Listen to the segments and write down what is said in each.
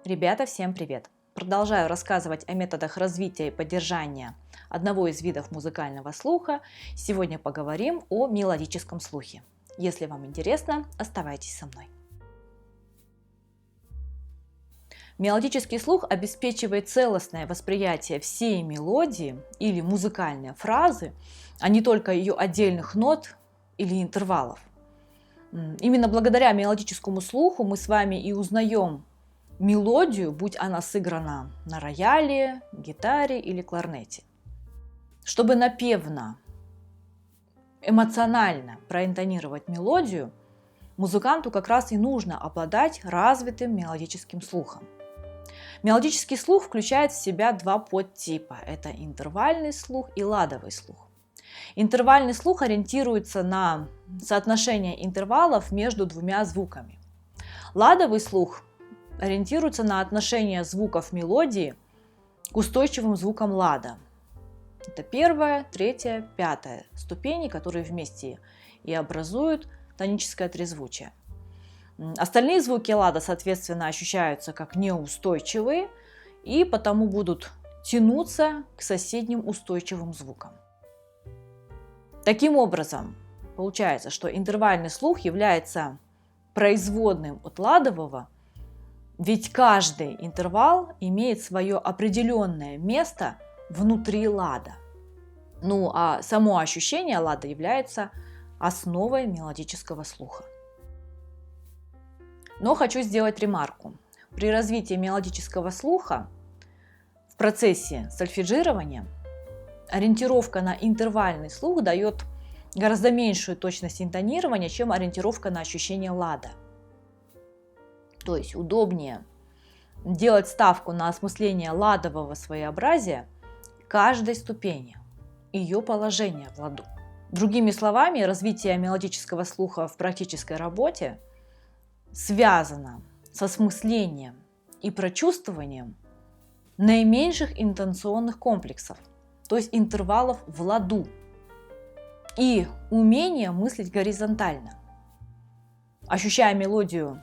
Ребята, всем привет! Продолжаю рассказывать о методах развития и поддержания одного из видов музыкального слуха. Сегодня поговорим о мелодическом слухе. Если вам интересно, оставайтесь со мной. Мелодический слух обеспечивает целостное восприятие всей мелодии или музыкальной фразы, а не только ее отдельных нот или интервалов. Именно благодаря мелодическому слуху мы с вами и узнаем мелодию, будь она сыграна на рояле, гитаре или кларнете. Чтобы напевно, эмоционально проинтонировать мелодию, музыканту как раз и нужно обладать развитым мелодическим слухом. Мелодический слух включает в себя два подтипа. Это интервальный слух и ладовый слух. Интервальный слух ориентируется на соотношение интервалов между двумя звуками. Ладовый слух ориентируется на отношение звуков мелодии к устойчивым звукам лада. Это первая, третья, пятая ступени, которые вместе и образуют тоническое трезвучие. Остальные звуки лада, соответственно, ощущаются как неустойчивые и потому будут тянуться к соседним устойчивым звукам. Таким образом, получается, что интервальный слух является производным от ладового, ведь каждый интервал имеет свое определенное место внутри лада. Ну а само ощущение лада является основой мелодического слуха. Но хочу сделать ремарку. При развитии мелодического слуха в процессе сольфеджирования ориентировка на интервальный слух дает гораздо меньшую точность интонирования, чем ориентировка на ощущение лада. То есть удобнее делать ставку на осмысление ладового своеобразия каждой ступени, ее положения в ладу. Другими словами, развитие мелодического слуха в практической работе связано с осмыслением и прочувствованием наименьших интонационных комплексов, то есть интервалов в ладу, и умение мыслить горизонтально, ощущая мелодию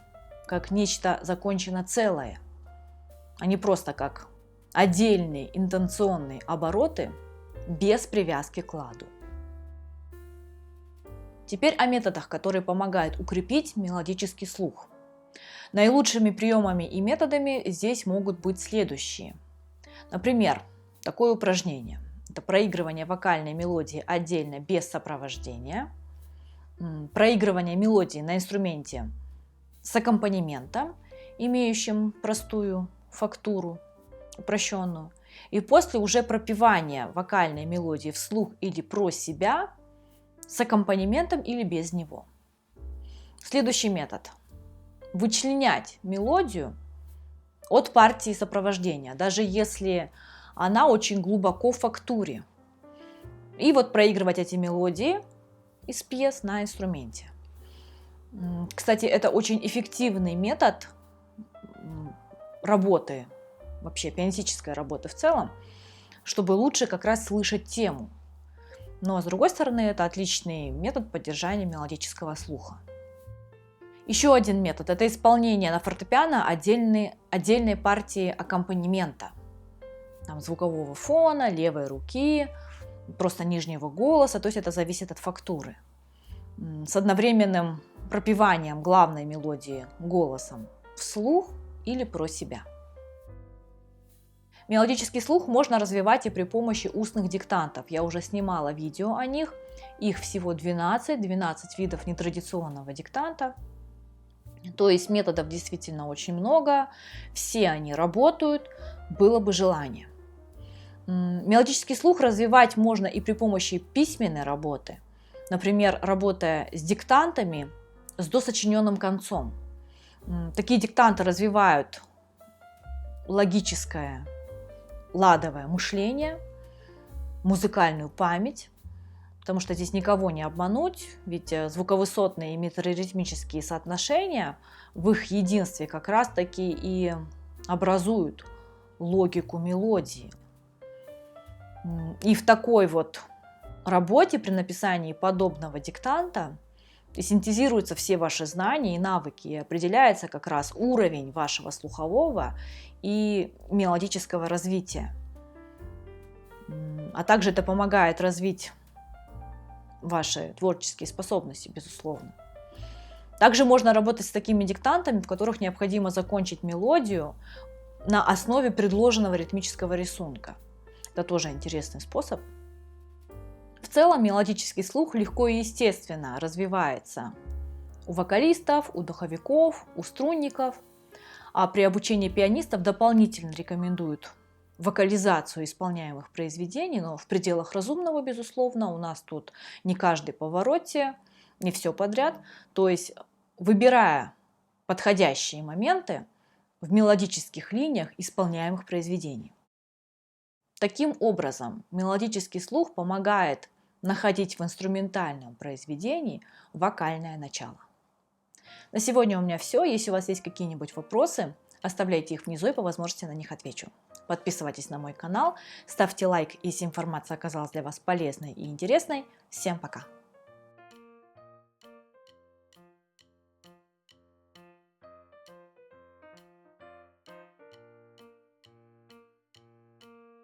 как нечто законченно целое, а не просто как отдельные интонационные обороты без привязки к ладу. Теперь о методах, которые помогают укрепить мелодический слух. Наилучшими приемами и методами здесь могут быть следующие. Например, такое упражнение. Это проигрывание вокальной мелодии отдельно без сопровождения, проигрывание мелодии на инструменте с аккомпанементом, имеющим простую фактуру, упрощенную, и после уже пропевания вокальной мелодии вслух или про себя с аккомпанементом или без него. Следующий метод. Вычленять мелодию от партии сопровождения, даже если она очень глубоко в фактуре. И вот проигрывать эти мелодии из пьес на инструменте. Кстати, это очень эффективный метод работы, вообще пианистической работы в целом, чтобы лучше как раз слышать тему. Но с другой стороны, это отличный метод поддержания мелодического слуха. Еще один метод – это исполнение на фортепиано отдельной партии аккомпанемента. Там, звукового фона, левой руки, просто нижнего голоса, то есть это зависит от фактуры. С одновременным пропеванием главной мелодии голосом вслух или про себя. Мелодический слух можно развивать и при помощи устных диктантов. Я уже снимала видео о них. Их всего 12 видов нетрадиционного диктанта. То есть методов действительно очень много. Все они работают, было бы желание. Мелодический слух развивать можно и при помощи письменной работы. Например, работая с диктантами с досочиненным концом. Такие диктанты развивают логическое, ладовое мышление, музыкальную память, потому что здесь никого не обмануть, ведь звуковысотные и метроритмические соотношения в их единстве как раз таки и образуют логику мелодии. И в такой вот работе при написании подобного диктанта И синтезируются все ваши знания и навыки, и определяется как раз уровень вашего слухового и мелодического развития. А также это помогает развить ваши творческие способности, безусловно. Также можно работать с такими диктантами, в которых необходимо закончить мелодию на основе предложенного ритмического рисунка. Это тоже интересный способ. В целом мелодический слух легко и естественно развивается у вокалистов, у духовиков, у струнников. А при обучении пианистов дополнительно рекомендуют вокализацию исполняемых произведений, но в пределах разумного, безусловно. У нас тут не каждый повороте, не все подряд. То есть, выбирая подходящие моменты в мелодических линиях исполняемых произведений. Таким образом, мелодический слух помогает находить в инструментальном произведении вокальное начало. На сегодня у меня все. Если у вас есть какие-нибудь вопросы, оставляйте их внизу, и по возможности на них отвечу. Подписывайтесь на мой канал, ставьте лайк, если информация оказалась для вас полезной и интересной. Всем пока!